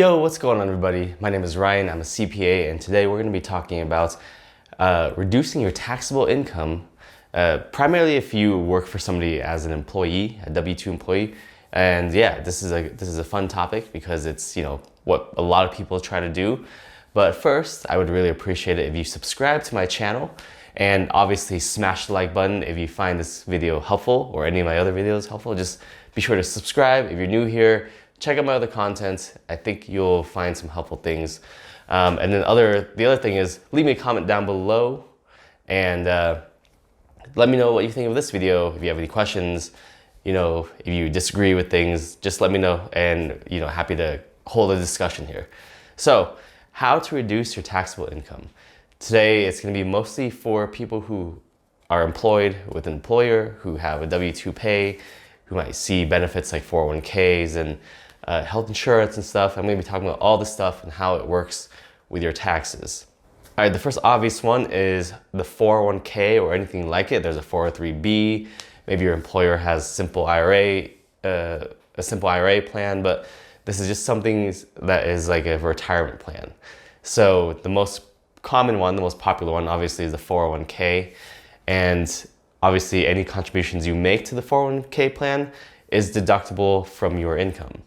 Yo, what's going on everybody? My name is Ryan, I'm a CPA, and today we're going to be talking about reducing your taxable income, primarily if you work for somebody as an employee, a W-2 employee. And yeah, this is a fun topic because it's, what a lot of people try to do. But first, I would really appreciate it if you subscribe to my channel and obviously smash the like button if you find this video helpful or any of my other videos helpful. Just be sure to subscribe. If you're new here, check out my other content. I think you'll find some helpful things. And then the other thing is leave me a comment down below and let me know what you think of this video. If you have any questions, if you disagree with things, just let me know, and happy to hold a discussion here. So, how to reduce your taxable income. Today, it's going to be mostly for people who are employed with an employer, who have a W-2 pay, who might see benefits like 401ks and health insurance and stuff. I'm going to be talking about all this stuff and how it works with your taxes. All right, the first obvious one is the 401k or anything like it. There's a 403b. Maybe your employer has a simple IRA plan, but this is just something that is like a retirement plan. So the most common one, the most popular one, obviously is the 401k. And obviously any contributions you make to the 401k plan is deductible from your income.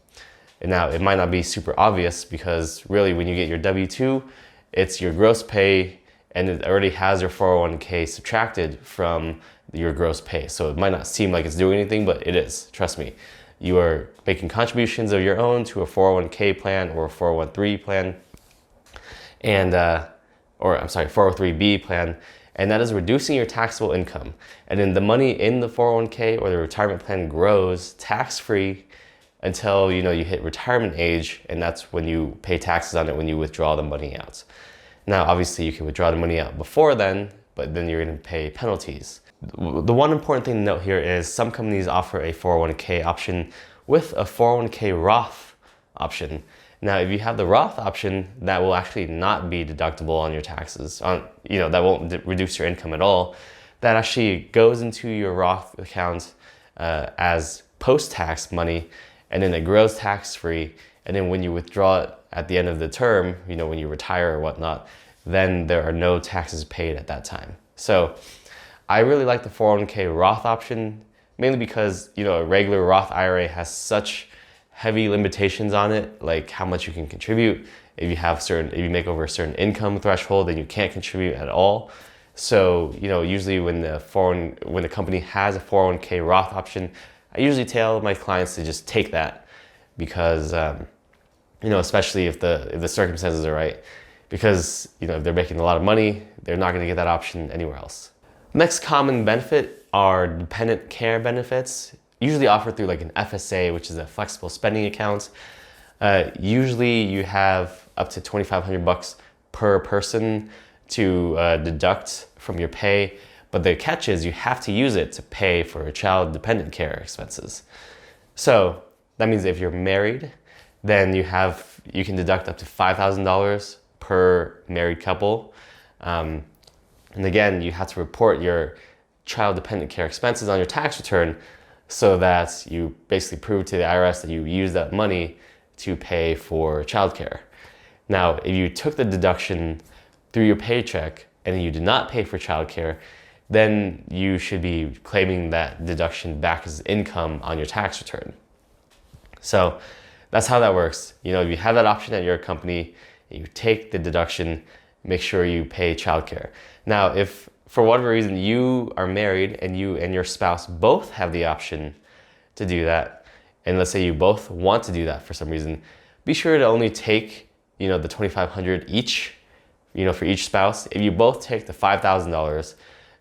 And now it might not be super obvious because really when you get your W-2, it's your gross pay and it already has your 401k subtracted from your gross pay. So it might not seem like it's doing anything, but it is, trust me. You are making contributions of your own to a 401k plan or a 401(k) plan, and 403b plan, and that is reducing your taxable income. And then the money in the 401k or the retirement plan grows tax-free until you hit retirement age, and that's when you pay taxes on it when you withdraw the money out. Now, obviously, you can withdraw the money out before then, but then you're going to pay penalties. The one important thing to note here is some companies offer a 401k option with a 401k Roth option. Now, if you have the Roth option, that will actually not be deductible on your taxes. That won't reduce your income at all. That actually goes into your Roth account as post-tax money, and then it grows tax-free. And then when you withdraw it at the end of the term, when you retire or whatnot, then there are no taxes paid at that time. So I really like the 401k Roth option, mainly because, a regular Roth IRA has such heavy limitations on it, like how much you can contribute. If you make over a certain income threshold, then you can't contribute at all. So, usually when the company has a 401k Roth option, I usually tell my clients to just take that because, especially if the circumstances are right, because, if they're making a lot of money, they're not going to get that option anywhere else. Next common benefit are dependent care benefits, usually offered through like an FSA, which is a flexible spending account. Usually you have up to $2,500 per person to deduct from your pay, but the catch is you have to use it to pay for child dependent care expenses. So that means if you're married, then you can deduct up to $5,000 per married couple. And again, you have to report your child dependent care expenses on your tax return so that you basically prove to the Iras that you use that money to pay for childcare. Now, if you took the deduction through your paycheck and you did not pay for childcare, then you should be claiming that deduction back as income on your tax return. So that's how that works. If you have that option at your company, you take the deduction, make sure you pay childcare. Now, if for whatever reason you are married and you and your spouse both have the option to do that, and let's say you both want to do that for some reason, be sure to only take, the $2,500 each, for each spouse. If you both take the $5,000,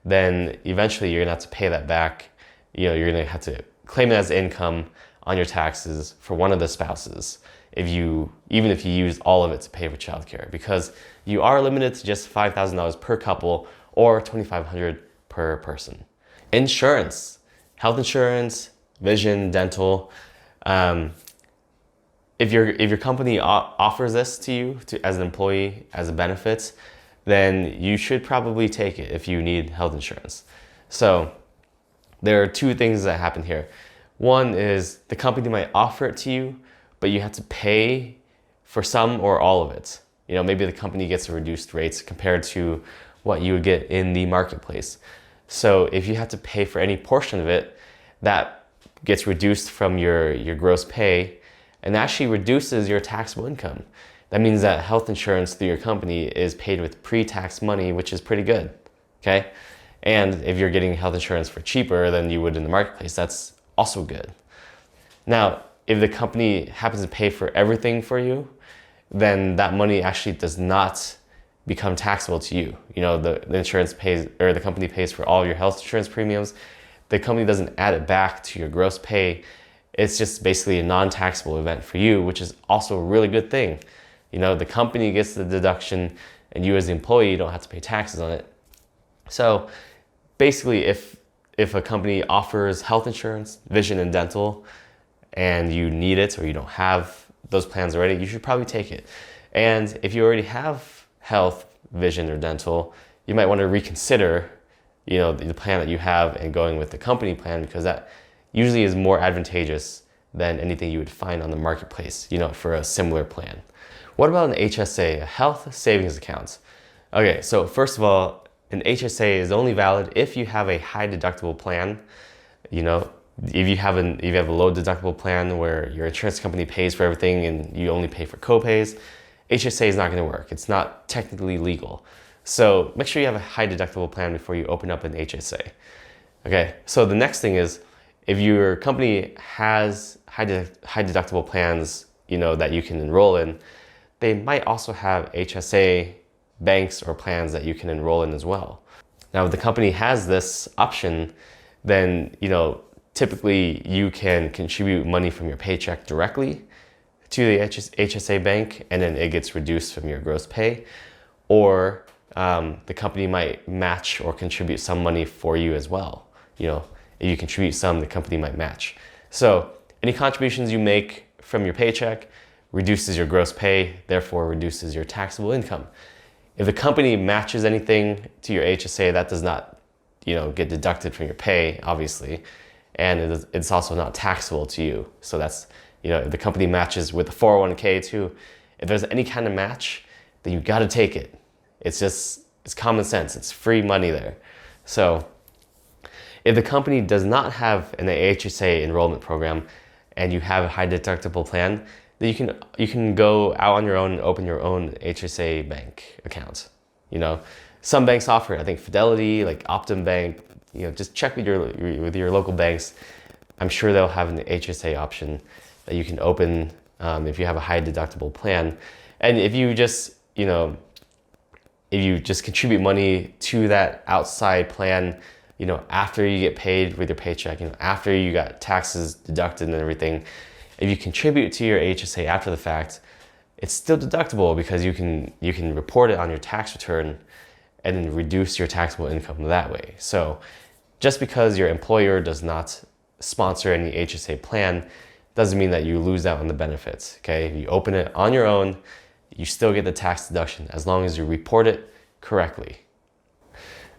then eventually you're gonna have to pay that back. You're gonna have to claim it as income on your taxes for one of the spouses, even if you use all of it to pay for childcare, because you are limited to just $5,000 per couple or $2,500 per person. Insurance, health insurance, vision, dental. If your company offers this to you as an employee as a benefit, then you should probably take it if you need health insurance. So there are two things that happen here. One is the company might offer it to you, but you have to pay for some or all of it. You know, maybe the company gets a reduced rates compared to what you would get in the marketplace. So if you have to pay for any portion of it, that gets reduced from your gross pay and actually reduces your taxable income. That means that health insurance through your company is paid with pre-tax money, which is pretty good, okay? And if you're getting health insurance for cheaper than you would in the marketplace, that's also good. Now, if the company happens to pay for everything for you, then that money actually does not become taxable to you. You know, the insurance pays, or the company pays for all your health insurance premiums. The company doesn't add it back to your gross pay. It's just basically a non-taxable event for you, which is also a really good thing. You know, the company gets the deduction and you as the employee don't have to pay taxes on it. So basically, if a company offers health insurance, vision and dental, and you need it or you don't have those plans already, you should probably take it. And if you already have health, vision, or dental, you might want to reconsider, you know, the plan that you have and going with the company plan, because that usually is more advantageous than anything you would find on the marketplace, you know, for a similar plan. What about an HSA, a health savings account? Okay, so first of all, an HSA is only valid if you have a high deductible plan. You know, if you have a low deductible plan where your insurance company pays for everything and you only pay for co-pays, HSA is not going to work. It's not technically legal. So make sure you have a high deductible plan before you open up an HSA. Okay, so the next thing is, if your company has high deductible plans, you know, that you can enroll in, they might also have HSA banks or plans that you can enroll in as well. Now, if the company has this option, then, you know, typically you can contribute money from your paycheck directly to the HSA bank, and then it gets reduced from your gross pay. Or the company might match or contribute some money for you as well. You know, if you contribute some, the company might match. So any contributions you make from your paycheck reduces your gross pay, therefore reduces your taxable income. If the company matches anything to your HSA, that does not, you know, get deducted from your pay, obviously, and it's also not taxable to you. So that's, you know, if the company matches with the 401k too, if there's any kind of match, then you got to take it. It's common sense. It's free money there. So if the company does not have an HSA enrollment program and you have a high deductible plan, then you can go out on your own and open your own HSA bank account. You know, some banks offer it. I think Fidelity, like Optum Bank, you know, just check with your local banks. I'm sure they'll have an HSA option that you can open if you have a high deductible plan. And if you just, you know, if you just contribute money to that outside plan, you know, after you get paid with your paycheck, you know, after you got taxes deducted and everything, if you contribute to your HSA after the fact, it's still deductible because you can report it on your tax return and then reduce your taxable income that way. So just because your employer does not sponsor any HSA plan doesn't mean that you lose out on the benefits, okay? If you open it on your own, you still get the tax deduction as long as you report it correctly.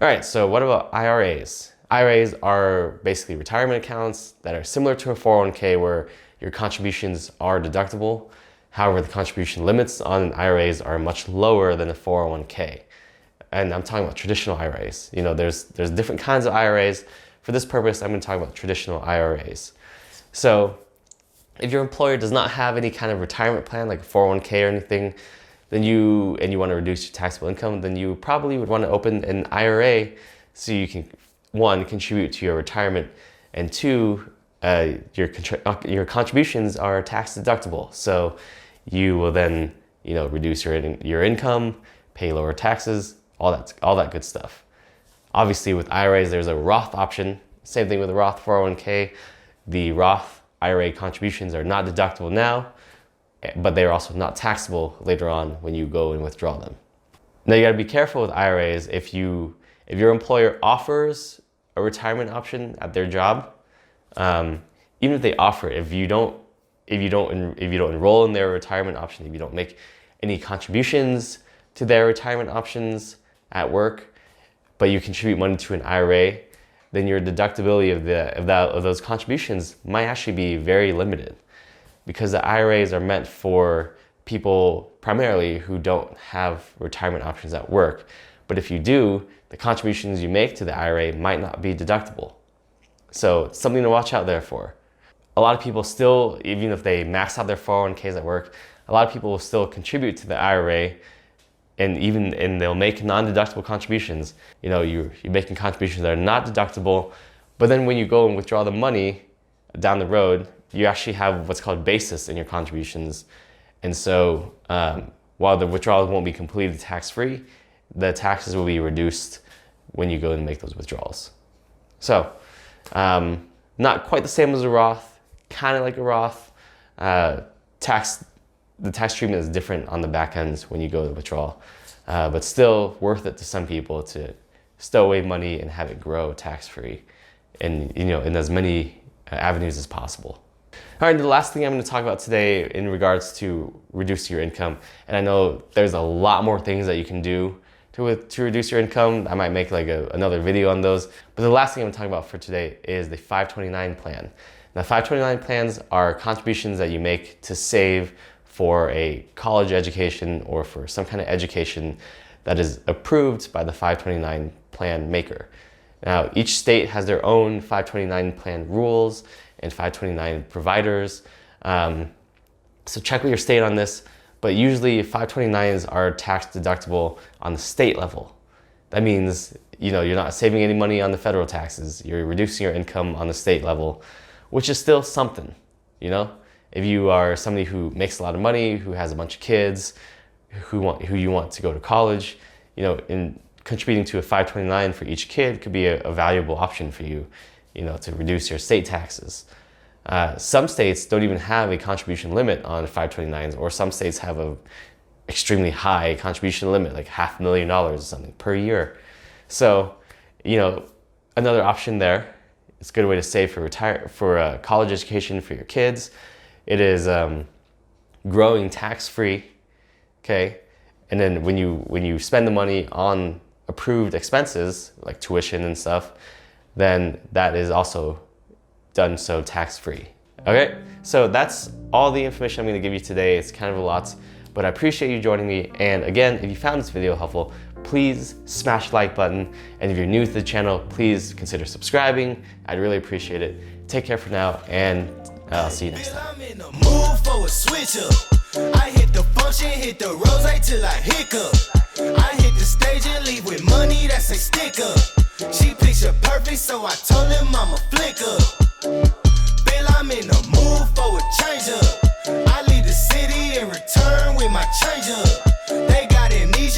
All right, so what about IRAs? IRAs are basically retirement accounts that are similar to a 401k where your contributions are deductible. However, the contribution limits on IRAs are much lower than a 401k. And I'm talking about traditional IRAs. You know, there's different kinds of IRAs. For this purpose, I'm going to talk about traditional IRAs. So if your employer does not have any kind of retirement plan, like a 401k or anything, then you want to reduce your taxable income, then you probably would want to open an IRA so you can, one, contribute to your retirement, and two, your contributions are tax deductible. So you will then, you know, reduce your income, pay lower taxes, all that good stuff. Obviously, with IRAs, there's a Roth option. Same thing with the Roth 401k. The Roth IRA contributions are not deductible now, but they're also not taxable later on when you go and withdraw them. Now, you got to be careful with IRAs. If your employer offers a retirement option at their job, even if they offer it, if you don't enroll in their retirement option, if you don't make any contributions to their retirement options at work, but you contribute money to an IRA, then your deductibility of those contributions might actually be very limited, because the IRAs are meant for people primarily who don't have retirement options at work. But if you do, the contributions you make to the IRA might not be deductible. So it's something to watch out there for. A lot of people still, even if they max out their 401ks at work, a lot of people will still contribute to the IRA, and they'll make non-deductible contributions. You know, you're making contributions that are not deductible, but then when you go and withdraw the money down the road, you actually have what's called basis in your contributions. And so while the withdrawals won't be completely tax-free, the taxes will be reduced when you go and make those withdrawals. So not quite the same as a Roth, kind of like a Roth. The tax treatment is different on the back ends when you go to withdrawal, but still worth it to some people to stow away money and have it grow tax-free, and in as many avenues as possible. All right, the last thing I'm going to talk about today in regards to reducing your income, and I know there's a lot more things that you can do to reduce your income. I might make like another video on those, but the last thing I'm going to talk about for today is the 529 plan. Now, 529 plans are contributions that you make to save for a college education or for some kind of education that is approved by the 529 plan maker. Now, each state has their own 529 plan rules and 529 providers. So check with your state on this, but usually 529s are tax deductible on the state level. That means, you're not saving any money on the federal taxes. You're reducing your income on the state level, which is still something, If you are somebody who makes a lot of money, who has a bunch of kids, who you want to go to college, in contributing to a 529 for each kid could be a valuable option for you, to reduce your state taxes. Some states don't even have a contribution limit on 529s, or some states have a extremely high contribution limit, like $500,000 or something per year. So, another option there. It's a good way to save for a college education for your kids. It is growing tax-free, okay? And then when you spend the money on approved expenses like tuition and stuff, then that is also done so tax-free. Okay, so that's all the information I'm going to give you today. It's kind of a lot, but I appreciate you joining me. And again, if you found this video helpful, please smash the like button. And if you're new to the channel, please consider subscribing. I'd really appreciate it. Take care for now, and I'll see you next time. I'm in the mood for a switch up. I hit the function, hit the rose till I hiccup. I hit the stage and leave with money that's a sticker. She picture perfect, so I told him I'm a flicker. Bill, I'm in the mood for a change up. I leave the city and return with my change up.